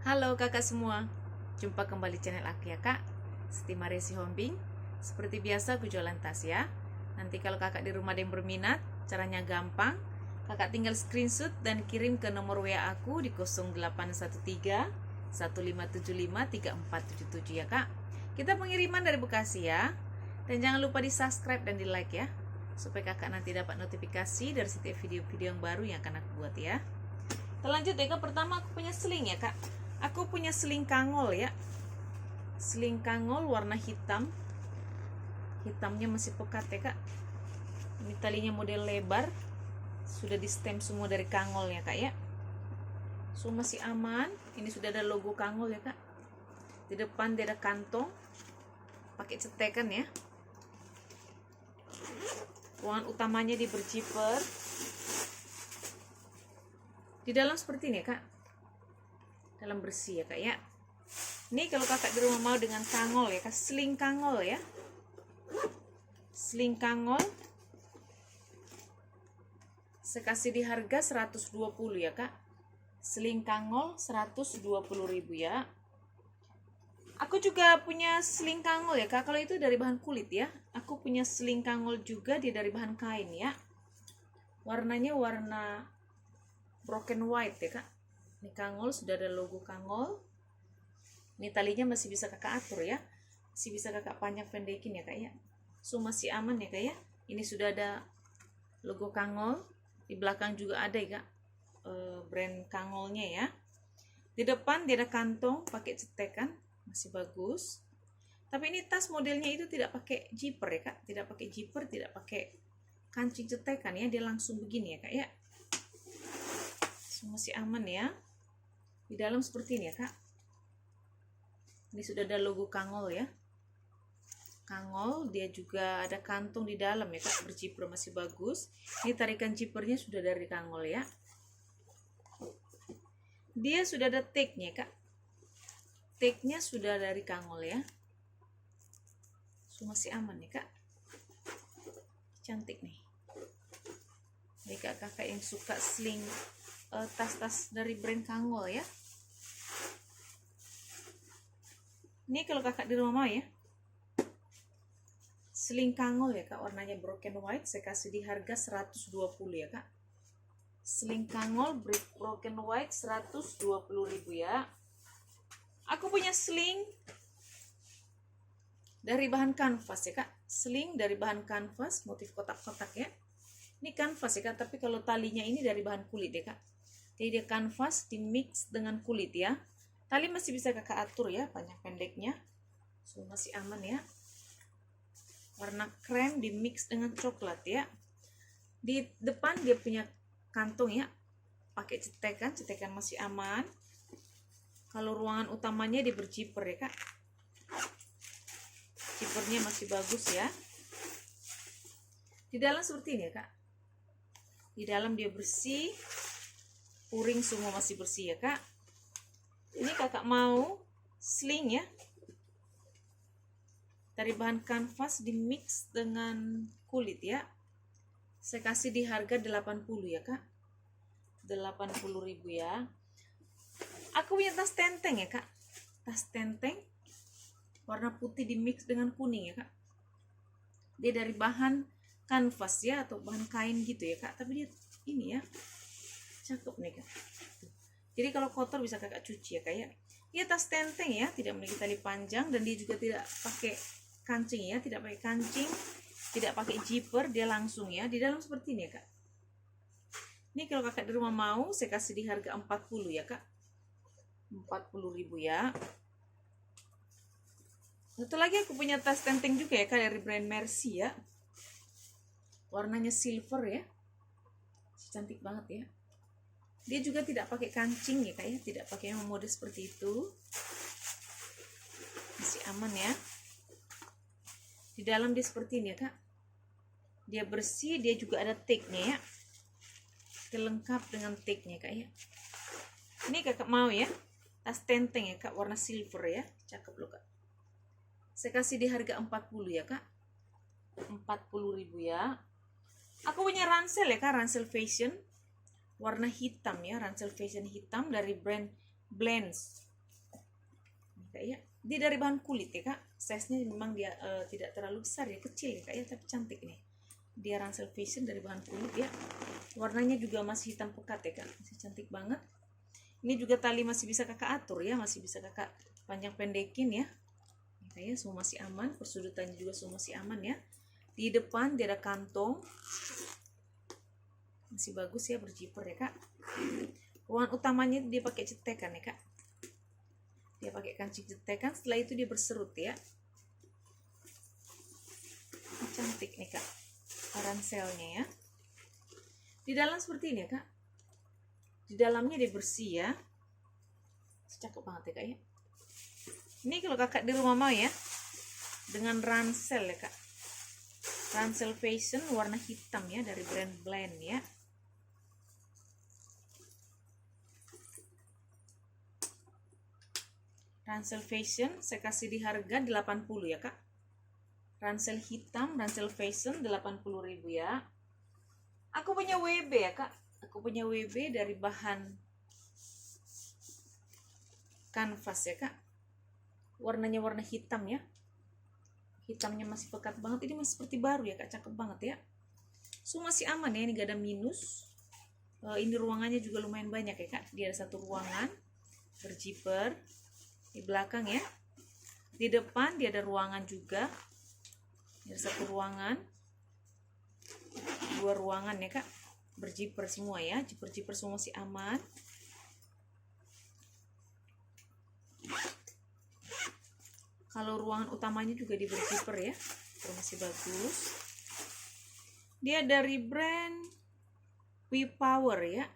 Halo kakak semua, jumpa kembali channel aku ya kak, Siti Maresi Hombing. Seperti biasa aku jualan tas ya. Nanti kalau kakak di rumah ada yang berminat, caranya gampang. Kakak tinggal screenshot dan kirim ke nomor WA aku di 0813 1575 3477 ya kak. Kita pengiriman dari Bekasi ya. Dan jangan lupa di subscribe dan di like ya, supaya kakak nanti dapat notifikasi dari setiap video-video yang baru yang akan aku buat ya. Kita lanjut ya kak, pertama aku punya seling ya kak. Aku punya seling kangol ya. Seling kangol warna hitam. Hitamnya masih pekat ya kak. Ini talinya model lebar. Sudah di stem semua dari kangol ya kak ya. So masih aman. Ini sudah ada logo kangol ya kak. Di depan dia ada kantong. Pakai cetekan ya. Ruangan utamanya di berjiper. Di dalam seperti ini ya kak. Dalam bersih ya kak ya. Ini kalau kakak di rumah mau dengan kangol ya kak, seling kangol ya. Seling kangol saya kasih di harga 120 ya kak. Seling kangol 120.000 ya. Aku juga punya seling kangol ya kak. Kalau itu dari bahan kulit ya. Aku punya seling kangol juga, dia dari bahan kain ya. Warnanya warna broken white ya kak. Ini kangol sudah ada logo kangol. Ini talinya masih bisa kakak atur ya. Masih bisa kakak panjang pendekin ya kak ya. So masih aman ya kak ya. Ini sudah ada logo kangol. Di belakang juga ada ya kak, brand kangolnya ya. Di depan dia ada kantong pakai cetekan, masih bagus. Tapi ini tas modelnya itu tidak pakai zipper ya kak. Tidak pakai zipper, tidak pakai kancing cetekan ya. Dia langsung begini ya kak ya. So masih aman ya. Di dalam seperti ini ya kak. Ini sudah ada logo kangol ya. Kangol, dia juga ada kantong di dalam ya kak. Berjiper masih bagus. Ini tarikan jipernya sudah dari kangol ya. Dia sudah ada tag-nya kak. Tag-nya sudah dari kangol ya. So masih aman ya kak. Cantik nih. Ini kakak yang suka sling tas-tas dari brand kangol ya. Ini kalau kakak di rumah mau ya. Seling kangol ya kak, warnanya broken white. Saya kasih di harga 120 ya kak. Seling kangol broken white 120.000 ya. Aku punya seling dari bahan kanvas ya kak. Seling dari bahan kanvas, motif kotak-kotak ya. Ini kanvas ya kak, tapi kalau talinya ini dari bahan kulit ya kak. Jadi dia kanvas di mix dengan kulit ya. Tali masih bisa kakak atur ya, panjang pendeknya. So masih aman ya. Warna krem di mix dengan coklat ya. Di depan dia punya kantong ya. Pakai cetekan, cetekan masih aman. Kalau ruangan utamanya dia berjiper ya kak. Jipernya masih bagus ya. Di dalam seperti ini ya kak. Di dalam dia bersih. Puring semua masih bersih ya kak. Ini kakak mau sling ya. Dari bahan kanvas di mix dengan kulit ya. Saya kasih di harga 80 ya kak. 80.000 ya. Aku punya tas tenteng ya kak. Tas tenteng warna putih di mix dengan kuning ya kak. Dia dari bahan kanvas ya, atau bahan kain gitu ya kak. Tapi dia ini ya, cakep nih kak. Jadi kalau kotor bisa kakak cuci ya kak ya. Dia tas tenteng ya, tidak memiliki tali panjang. Dan dia juga tidak pakai kancing ya, tidak pakai kancing, tidak pakai zipper, dia langsung ya. Di dalam seperti ini ya kak. Ini kalau kakak di rumah mau, saya kasih di harga 40 ya kak. 40.000 ya. Satu lagi aku punya tas tenteng juga ya kak, dari brand Mercy ya. Warnanya silver ya. Cantik banget ya. Dia juga tidak pakai kancing ya kak ya, tidak pakai mode seperti itu. Masih aman ya. Di dalam dia seperti ini ya kak. Dia bersih, dia juga ada tag-nya ya. Lengkap dengan tag-nya kak ya. Ini kakak mau ya, tas tenteng ya kak, warna silver ya. Cakep loh kak. Saya kasih di harga 40 ya kak. 40.000 ya. Aku punya ransel ya kak, ransel fashion warna hitam ya, ransel fashion hitam dari brand Blends. kak ya. Dia dari bahan kulit ya kak, size nya memang dia tidak terlalu besar ya, kecil ya kak ya, tapi cantik nih. Dia ransel fashion dari bahan kulit ya, warnanya juga masih hitam pekat ya kak, masih cantik banget. Ini juga tali masih bisa kakak atur ya, masih bisa kakak panjang pendekin ya. Ya, semua masih aman, persudutannya juga semua masih aman ya. Di depan dia ada kantong, masih bagus ya, berjiper ya kak. Ruangan utamanya dia pakai cetekan ya kak, dia pakai kancing cetekan, setelah itu dia berserut ya. Cantik nih kak ranselnya ya. Di dalam seperti ini ya kak, di dalamnya dia bersih ya, cakep banget ya kak ya. Ini kalau kakak di rumah mau ya, dengan ransel ya kak, ransel fashion warna hitam ya, dari brand Blend ya. Ransel fashion saya kasih di harga 80 ya kak. Ransel hitam, ransel fashion 80.000 ya. Aku punya WB ya kak, aku punya WB dari bahan kanvas ya kak. Warnanya warna hitam ya, hitamnya masih pekat banget, ini masih seperti baru ya kak, cakep banget ya. So masih aman ya, ini gak ada minus. Ini ruangannya juga lumayan banyak ya kak, dia ada satu ruangan berjiper di belakang ya. Di depan dia ada ruangan juga, ada satu ruangan, dua ruangan ya kak, berjiper semua ya, jiper-jiper semua masih aman. Kalau ruangan utamanya juga di berjiper ya, masih bagus. Dia dari brand WePower ya.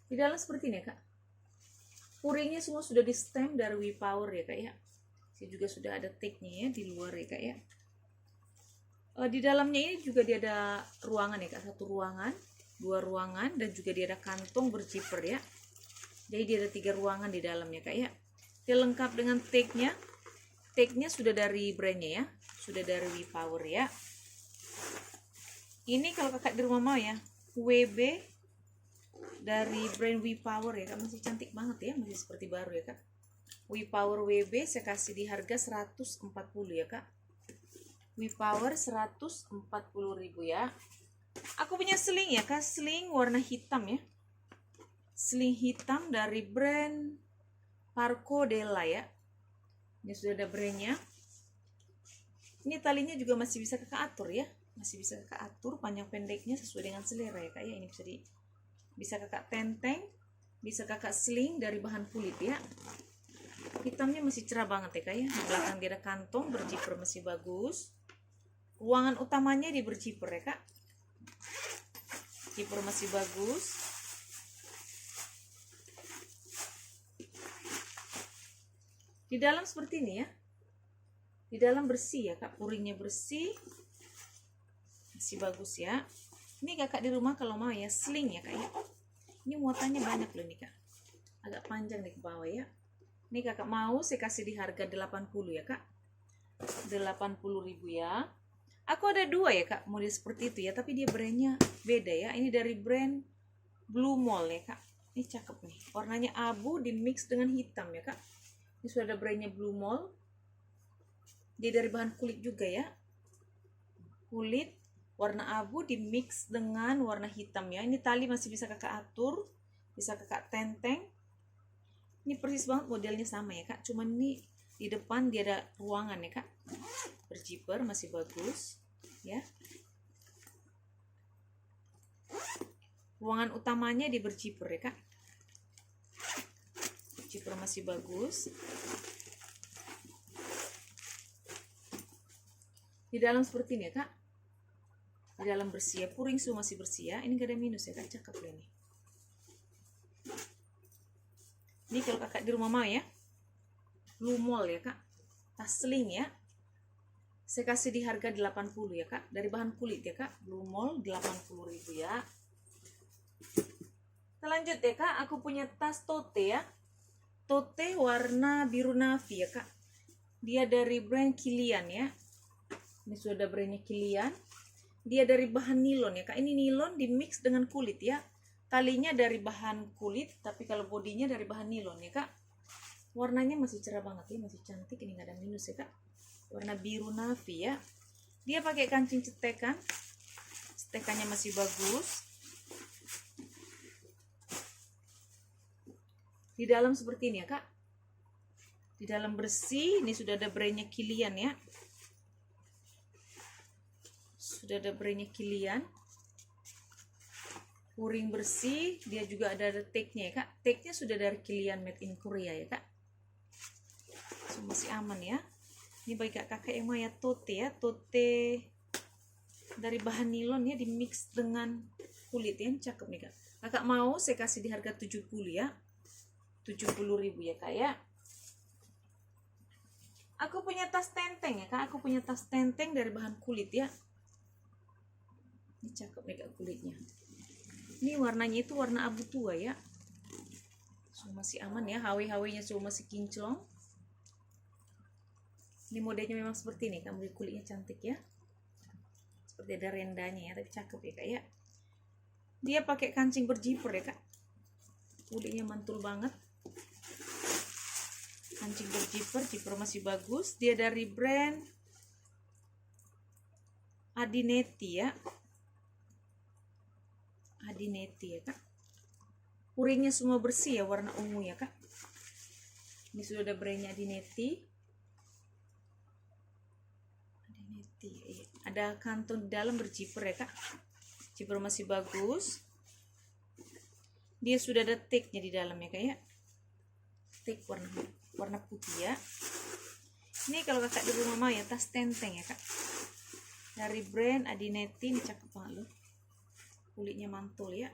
Di dalam seperti ini ya kak, puringnya semua sudah di stem dari WePower ya kak ya. Saya juga sudah ada tag-nya ya di luar ya kak ya. Di dalamnya ini juga dia ada ruangan ya kak, satu ruangan, dua ruangan, dan juga dia ada kantong berjiper ya. Jadi dia ada 3 ruangan di dalamnya kak ya. Dia lengkap dengan tag-nya. Tag-nya sudah dari brandnya ya, sudah dari WePower ya. Ini kalau kakak di rumah mau ya, WB dari brand WePower ya kak, masih cantik banget ya, masih seperti baru ya kak. WePower WB saya kasih di harga 140 ya kak. WePower 140.000 ya. Aku punya sling ya kak, sling warna hitam ya, sling hitam dari brand Parco Della ya. Ini sudah ada brandnya. Ini talinya juga masih bisa kakak atur ya, masih bisa kakak atur panjang pendeknya sesuai dengan selera ya kak ya. Ini bisa kakak tenteng, bisa kakak sling dari bahan kulit ya. Hitamnya masih cerah banget ya kak ya. Di belakang dia ada kantong berjiper masih bagus. Ruangan utamanya di berjiper ya kak, jiper masih bagus. Di dalam seperti ini ya, di dalam bersih ya kak, puringnya bersih, masih bagus ya. Ini kakak di rumah kalau mau ya, sling ya kak ya. Ini muatannya banyak loh nih kak, agak panjang nih ke bawah ya. Ini kakak mau saya kasih di harga 80 ya kak, 80.000 ya. Aku ada 2 ya kak, model seperti itu ya, tapi dia brandnya beda ya. Ini dari brand Blue Mall ya kak. Ini cakep nih, warnanya abu di mix dengan hitam ya kak. Ini sudah ada brandnya Blue Mall. Dia dari bahan kulit juga ya, kulit warna abu di mix dengan warna hitam ya. Ini tali masih bisa kakak atur, bisa kakak tenteng. Ini persis banget modelnya sama ya kak, cuman ini di depan dia ada ruangan ya kak, berjiper masih bagus ya. Ruangan utamanya di berjiper ya kak, jiper masih bagus. Di dalam seperti ini ya kak, di dalam bersih ya, puring semua masih bersih ya. Ini gak ada minus ya kak, cakep loh ini. Ini kalau kakak di rumah mau ya, Blue Mall ya kak, tas sling ya. Saya kasih di harga 80 ya kak, dari bahan kulit ya kak, Blue Mall 80.000 ya. Lanjut ya kak, aku punya tas tote ya, tote warna biru navy ya kak. Dia dari brand Kilian ya. Ini sudah ada brandnya Kilian. Dia dari bahan nilon ya kak. Ini nilon di mix dengan kulit ya. Talinya dari bahan kulit, tapi kalau bodinya dari bahan nilon ya kak. Warnanya masih cerah banget ya, masih cantik. Ini nggak ada minus ya kak. Warna biru navy ya. Dia pakai kancing cetekan. Cetekannya masih bagus. Di dalam seperti ini ya kak. Di dalam bersih. Ini sudah ada brandnya Kilian ya. Sudah ada brandnya Kilian. Puring bersih. Dia juga ada tag-nya ya kak. Tag-nya sudah dari Kilian made in Korea ya kak. So, masih aman ya. Ini bagi kakak yang mau ya tote ya. Tote dari bahan nilon ya, di mix dengan kulit ya. Cakep nih kak. Kakak mau saya kasih di harga 70 ya. 70.000 ya kak ya. Aku punya tas tenteng ya kak. Aku punya tas tenteng dari bahan kulit ya. Ini cakep nih kak kulitnya. Ini warnanya itu warna abu tua ya. So, masih aman ya. HW-HW-nya so masih kinclong. Ini modelnya memang seperti ini kak. Model kulitnya cantik ya. Seperti ada rendanya ya. Tapi cakep ya kak ya. Dia pakai kancing berjiper ya kak. Kulitnya mantul banget. Kancing berjiper. Jiper masih bagus. Dia dari brand Adineti ya. Adineti ya kak. Puringnya semua bersih ya. Warna ungu ya kak. Ini sudah ada brandnya Adineti. Ada kantong di dalam berjiper ya kak. Jiper masih bagus. Dia sudah ada tag-nya di dalam ya kak ya. Tag warna putih ya. Ini kalau kakak di rumah mau ya tas tenteng ya kak. Dari brand Adineti. Ini cakep banget loh. Kulitnya mantul ya.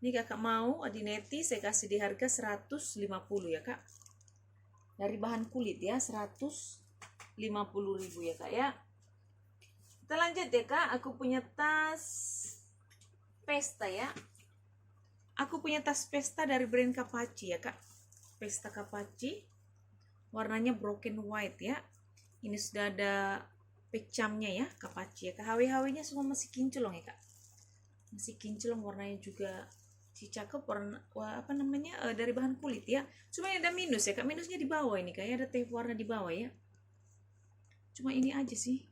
Ini kakak mau Adineti saya kasih di harga 150 ya kak. Dari bahan kulit ya, 150.000 ya kak ya. Kita lanjut ya kak. Aku punya tas pesta ya. Aku punya tas pesta dari brand Kapachi ya kak. Pesta Kapachi. Warnanya broken white ya. Ini sudah ada pecamnya ya, Kapachi ya kak. HW-HW-nya semua masih kinclong ya kak. Masih kinclong, warnanya juga si cakep. Warna apa namanya, dari bahan kulit ya. Cuma ada minus ya kak. Minusnya di bawah ini kayak ada tape warna di bawah ya. Cuma ini aja sih.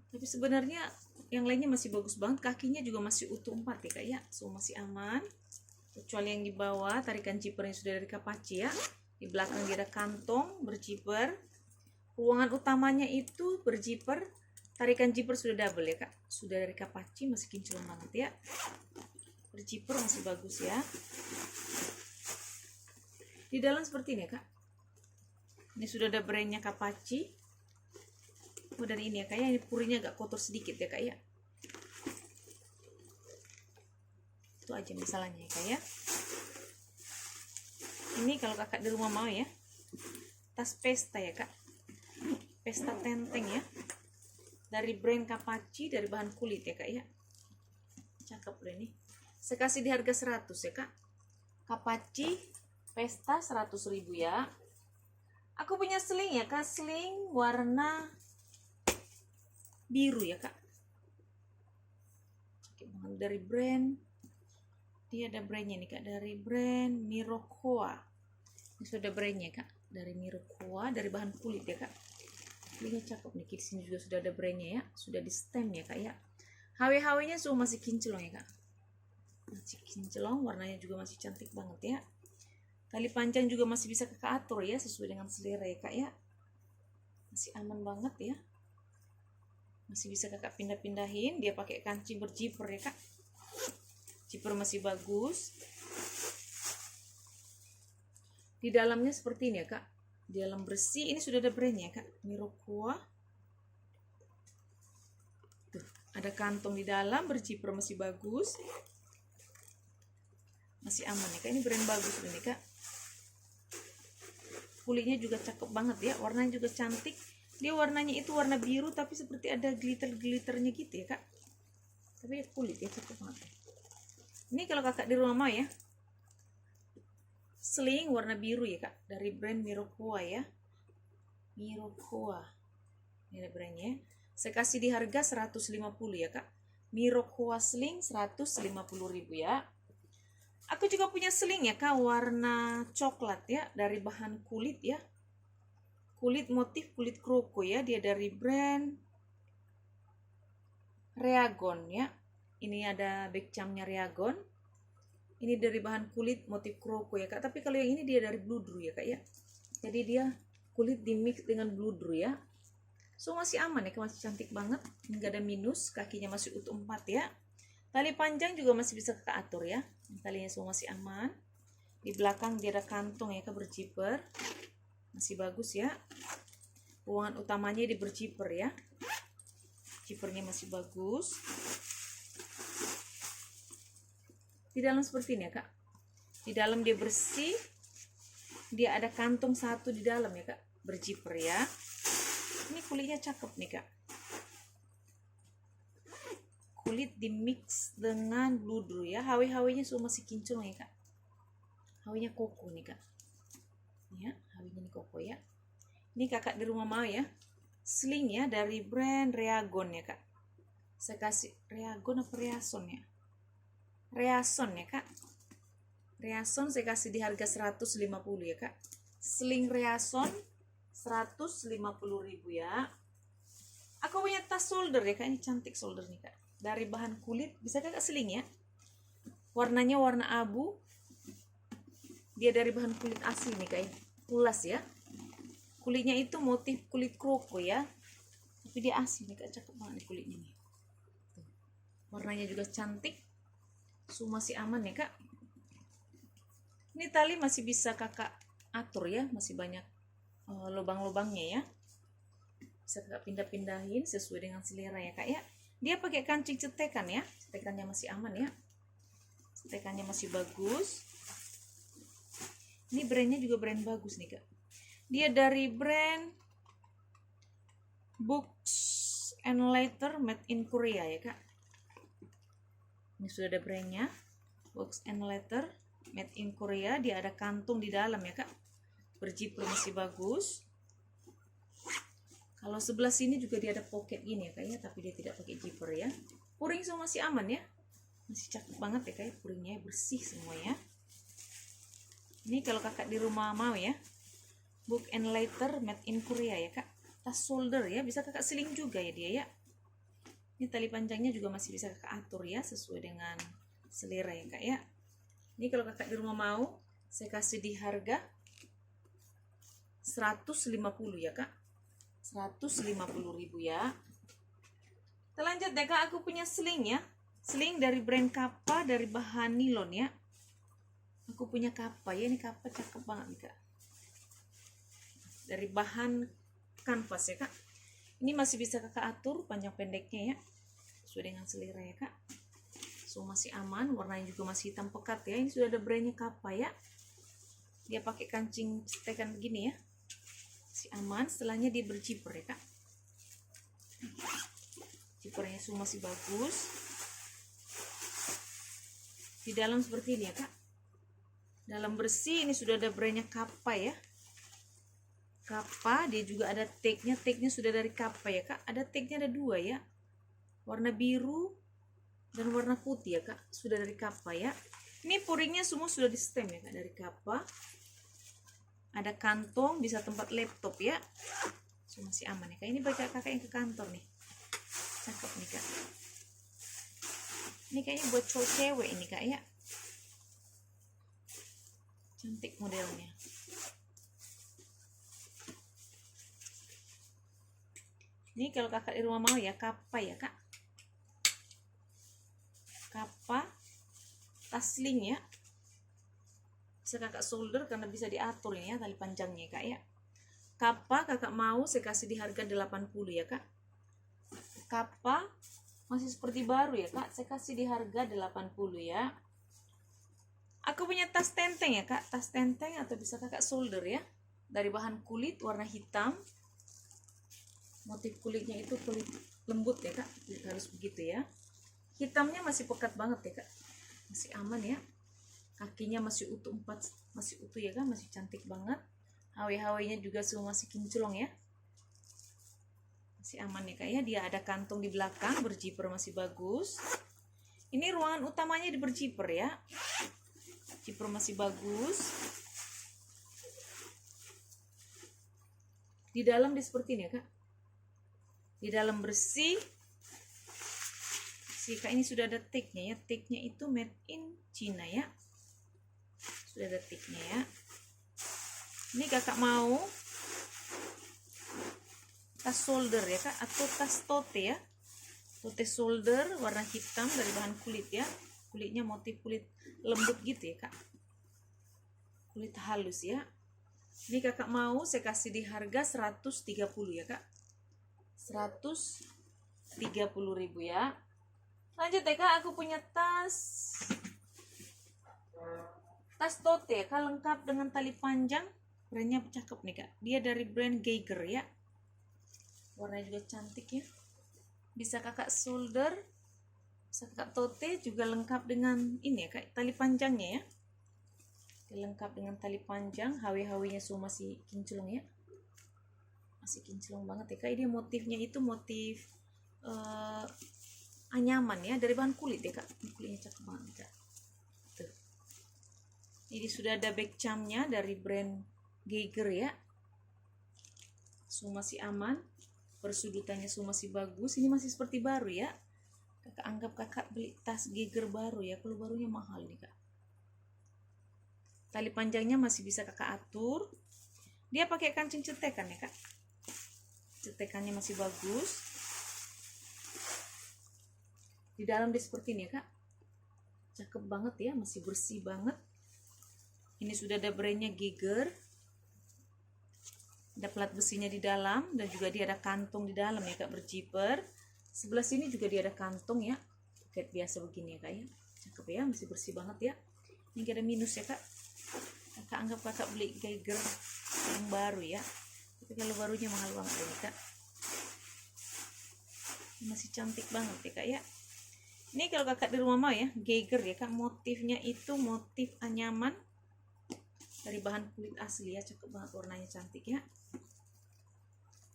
Tapi sebenarnya yang lainnya masih bagus banget. Kakinya juga masih utuh 4 ya kak ya. So masih aman. Kecuali yang di bawah, tarikan zippernya sudah dari Kapachi ya. Di belakang dia ada kantong berzipper. Ruangan utamanya itu berzipper. Tarikan zipper sudah double ya kak. Sudah dari Kapachi, masih kinclong banget ya. Berzipper masih bagus ya. Di dalam seperti ini ya kak. Ini sudah ada brandnya Kapachi. Oh, dari ini ya kak ya. Ini purinya agak kotor sedikit ya kak ya. Itu aja masalahnya ya kak ya. Ini kalau kakak di rumah mau ya. Tas pesta ya kak. Pesta tenteng ya. Dari brand Kapachi, dari bahan kulit ya kak ya. Cakep loh ini. Saya kasih di harga 100 ya kak. Kapachi pesta 100.000 ya. Aku punya sling ya kak. Sling warna biru ya kak. Dari brand, dia ada brandnya nih kak. Dari brand Mirokoa. Ini sudah brandnya kak. Dari Mirokoa, dari bahan kulit ya kak. Ini cakep nih. Di sini juga sudah ada brandnya ya. Sudah di stem ya kak ya. HW-HW-nya semua masih kinclong ya kak. Masih kinclong. Warnanya juga masih cantik banget ya. Tali panjang juga masih bisa kakak atur ya. Sesuai dengan selera ya kak ya. Masih aman banget ya. Masih bisa kakak pindah-pindahin. Dia pakai kancing berjiper ya kak. Zipper masih bagus. Di dalamnya seperti ini ya kak. Di dalam bersih. Ini sudah ada brandnya ya kak. Mirokoa. Tuh, ada kantong di dalam. Berzipper masih bagus. Masih aman ya kak. Ini brand bagus ini kak. Kulitnya juga cakep banget ya. Warnanya juga cantik. Dia warnanya itu warna biru tapi seperti ada glitter-glitternya gitu ya kak. Tapi kulit ya cakep banget. Ini kalau kakak di rumah mau ya. Sling warna biru ya kak. Dari brand Mirokoa ya. Mirokoa. Ini ada brandnya. Saya kasih di harga 150 ya kak. Mirokoa sling 150.000 ya. Aku juga punya seling ya kak, warna coklat ya, dari bahan kulit ya, kulit motif kulit kroko ya. Dia dari brand Reagon ya. Ini ada backcamnya Reagon. Ini dari bahan kulit motif kroko ya kak, tapi kalau yang ini dia dari bludru ya kak ya. Jadi dia kulit di mix dengan bludru ya. So masih aman ya kak, masih cantik banget, nggak ada minus, kakinya masih utuh 4 ya. Tali panjang juga masih bisa kakak atur ya. Talinya semua masih aman. Di belakang dia ada kantong ya kak, berzipper. Masih bagus ya. Ruangan utamanya di berzipper ya. Zippernya masih bagus. Di dalam seperti ini ya kak. Di dalam dia bersih. Dia ada kantong satu di dalam ya kak, berzipper ya. Ini kulitnya cakep nih kak. Kulit di mix dengan bludru ya. Hawi-hawinya semua masih kinclong ya kak. Hawinya koko nih kak. Ya, hawinya ini koko ya. Ini kakak di rumah mau ya. Sling ya dari brand Reagon ya kak. Saya kasih Reagon apa Reason ya? Reason ya kak. Reason saya kasih di harga 150 ya kak. Sling Reason 150.000 ya. Aku punya tas solder ya kak. Ini cantik solder nih kak. Dari bahan kulit, bisa kakak seling ya. Warnanya warna abu. Dia dari bahan kulit asli nih kak ya. Pulas ya. Kulitnya itu motif kulit kroko ya. Tapi dia asli nih kak, cakep banget nih kulitnya nih. Tuh. Warnanya juga cantik. So masih aman ya kak. Ini tali masih bisa kakak atur ya. Masih banyak lubang-lubangnya ya. Bisa kakak pindah-pindahin sesuai dengan selera ya kak ya. Dia pakai kancing cetekan ya. Cetekannya masih aman ya. Cetekannya masih bagus. Ini brandnya juga brand bagus nih kak. Dia dari brand Books and Letter made in Korea ya kak. Ini sudah ada brandnya. Books and Letter made in Korea. Dia ada kantung di dalam ya kak. Berzipper masih bagus. Kalau sebelah sini juga dia ada pocket gini ya kak ya, tapi dia tidak pakai zipper ya. Puring semua masih aman ya. Masih cakep banget ya kak ya, puringnya bersih semua ya. Ini kalau kakak di rumah mau ya. Book and Letter made in Korea ya kak. Tas solder ya, bisa kakak seling juga ya dia ya. Ini tali panjangnya juga masih bisa kakak atur ya, sesuai dengan selera ya kak ya. Ini kalau kakak di rumah mau, saya kasih di harga 150 ya kak. 150.000 ya. Kita lanjut deh kak, aku punya sling ya. Sling dari brand Kappa, dari bahan nilon ya. Aku punya Kappa ya, ini Kappa cakep banget nih kak. Dari bahan kanvas ya kak. Ini masih bisa kakak atur panjang pendeknya ya, sesuai dengan selera ya kak. So masih aman, warnanya juga masih hitam pekat ya. Ini sudah ada brandnya Kappa ya. Dia pakai kancing cetekan begini ya. Masih aman. Setelahnya dia berzipper ya kak. Zippernya semua masih bagus. Di dalam seperti ini ya kak. Dalam bersih. Ini sudah ada brandnya Kappa ya. Kappa. Dia juga ada tagnya. Tagnya sudah dari Kappa ya kak. Ada tagnya, ada 2 ya. Warna biru dan warna putih ya kak. Sudah dari Kappa ya. Ini puringnya semua sudah di stem ya kak, dari Kappa. Ada kantong, bisa tempat laptop ya. So, masih aman ya kak. Ini bagi kakak yang ke kantor nih. Cakep nih kak. Ini kayaknya buat cowok cewek ini kak ya. Cantik modelnya. Ini kalau kakak di rumah mau ya, Kappa ya kak. Kappa tas sling ya. Bisa kakak solder karena bisa diatur ini ya tali panjangnya kak ya. Kappa kakak mau saya kasih di harga 80 ya kak. Kappa masih seperti baru ya kak, saya kasih di harga 80 ya. Aku punya tas tenteng ya kak, tas tenteng atau bisa kakak solder ya. Dari bahan kulit warna hitam. Motif kulitnya itu kulit lembut ya kak, harus begitu ya. Hitamnya masih pekat banget ya kak, masih aman ya. Kakinya masih utuh 4, masih utuh ya kan, masih cantik banget. Hawe-hawenya juga semua masih kinclong ya. Masih aman ya kak ya. Dia ada kantong di belakang, berzipper masih bagus. Ini ruangan utamanya di berzipper ya. zipper masih bagus. Di dalam dia seperti ini ya kak, di dalam bersih. Kak, ini sudah ada tagnya ya, tagnya itu made in China ya, sudah ada tagnya ya. Ini kakak mau tas shoulder ya kak, atau tas tote ya, tote shoulder warna hitam dari bahan kulit ya, kulitnya motif kulit lembut gitu ya kak, kulit halus ya. Ini kakak mau saya kasih di harga 130 ya kak, 130.000 ya. Lanjut ya kak, aku punya tas tote ya kak, lengkap dengan tali panjang, brandnya cakep nih kak, dia dari brand Geiger ya, warnanya juga cantik ya. Bisa kakak shoulder, bisa kakak tote, juga lengkap dengan ini ya kak, tali panjangnya ya, lengkap dengan tali panjang, HW-HW nya semua masih kinclong ya, masih kinclong banget ya kak. Ini motifnya itu motif anyaman ya, dari bahan kulit ya kak, kulitnya cakep banget kak. Tuh. Ini sudah ada back charmnya dari brand Geiger ya, semua masih aman, persudutannya semua masih bagus, ini masih seperti baru ya. Kakak anggap kakak beli tas Geiger baru ya, kalau barunya mahal nih kak. Tali panjangnya masih bisa kakak atur, dia pakai kancing cetekan ya kak, cetekannya masih bagus. Di dalam dia seperti ini ya kak, cakep banget ya, masih bersih banget. Ini sudah ada brandnya Geiger, ada plat besinya di dalam, dan juga dia ada kantong di dalam ya kak, berzipper. Sebelah sini juga dia ada kantong ya, poket biasa begini ya kak ya, cakep ya, masih bersih banget ya. Ini gak ada minus ya kak, kakak anggap kakak beli Geiger yang baru ya, tapi kalau barunya mahal banget ya kak. Masih cantik banget ya kak ya. Ini kalau kakak di rumah mau ya, Geiger ya kak, motifnya itu motif anyaman dari bahan kulit asli ya, cakep banget, warnanya cantik ya,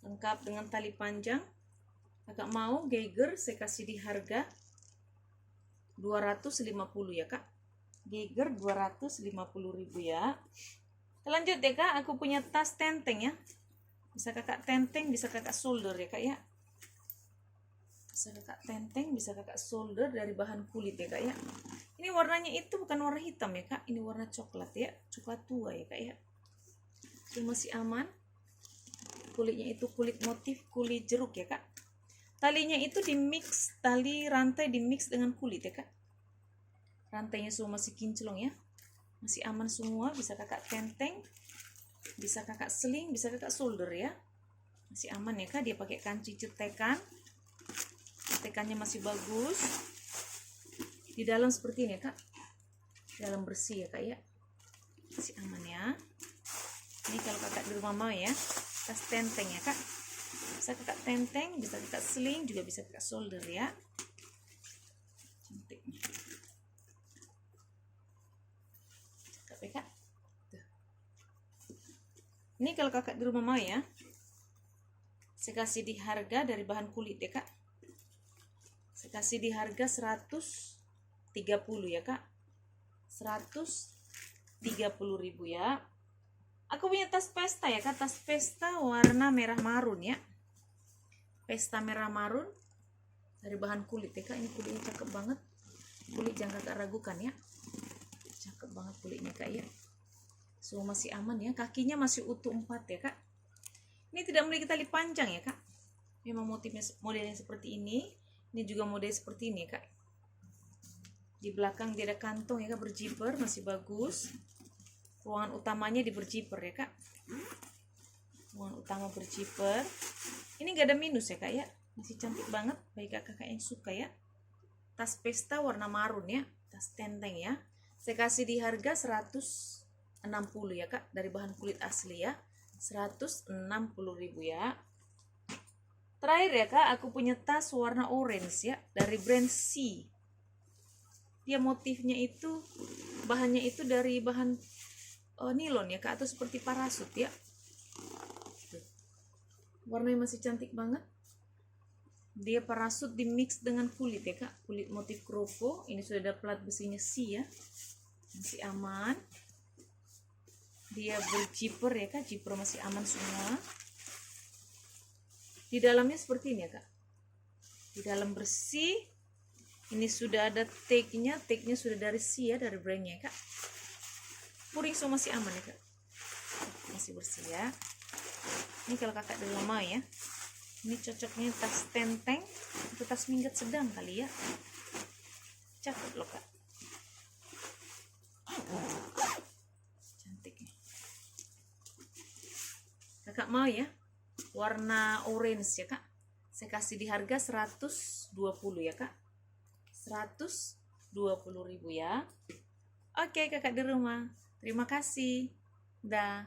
lengkap dengan tali panjang. Kakak mau Geiger saya kasih di harga 250 ya kak, Geiger 250.000 ya. Lanjut ya kak, aku punya tas tenteng ya, bisa kakak tenteng, bisa kakak shoulder ya kak ya, bisa kakak tenteng, bisa kakak shoulder, dari bahan kulit ya kak ya. Ini warnanya itu bukan warna hitam ya kak, ini warna coklat ya, coklat tua ya kak ya. Ini masih aman, kulitnya itu kulit motif kulit jeruk ya kak. Talinya itu di mix, tali rantai di mix dengan kulit ya kak, rantainya semua masih kinclong ya, masih aman semua, bisa kakak tenteng, bisa kakak seling, bisa kakak shoulder ya, masih aman ya kak. Dia pakai kanci cetekan, cetekannya masih bagus. Di dalam seperti ini ya kak, dalam bersih ya kak ya, masih aman ya. Ini kalau kakak di rumah mau ya, tas tenteng ya kak, bisa kakak tenteng, bisa kakak seling, juga bisa kakak shoulder ya, cantiknya, cakep ya kak. Tuh. Ini kalau kakak di rumah mau ya, saya kasih di harga dari bahan kulit ya kak, saya kasih di harga 130 ya kak, 130.000 ya. Aku punya tas pesta ya kak, tas pesta warna merah marun ya, pesta merah marun dari bahan kulit ya kak. Ini kulitnya cakep banget, kulit jangan kakak ragukan ya, cakep banget kulitnya kak ya, semua masih aman ya, kakinya masih utuh 4 ya kak. Ini tidak memiliki tali panjang ya kak, memang motifnya modelnya seperti ini. Ini juga model seperti ini ya kak. Di belakang dia ada kantong ya kak, berzipper, masih bagus. Ruangan utamanya di berzipper ya kak, ruangan utama berzipper. Ini gak ada minus ya kak ya, masih cantik banget bagi kakak yang suka ya. Tas pesta warna marun ya, tas tenteng ya, saya kasih di harga 160 ya kak, dari bahan kulit asli ya, 160.000 ya. Terakhir ya kak, aku punya tas warna orange ya, dari brand C. Dia motifnya itu, bahannya itu dari bahan nilon ya kak, atau seperti parasut ya. Warnanya masih cantik banget. Dia parasut di mix dengan kulit ya kak, kulit motif krofo. Ini sudah ada plat besinya C ya, masih aman. Dia berzipper ya kak, zipper masih aman semua. Di dalamnya seperti ini ya kak, di dalam bersih. Ini sudah ada tagnya sudah dari C ya, dari brandnya ya kak. Puring semua masih aman ya kak, masih bersih ya. Ini kalau kakak di rumah ya, ini cocoknya tas tenteng atau tas minggat sedang kali ya, cakep loh kak, cantik nih. Kakak mau ya warna orange ya kak, saya kasih di harga 120 ya kak, 120.000 ya. Oke kakak di rumah, terima kasih, dah.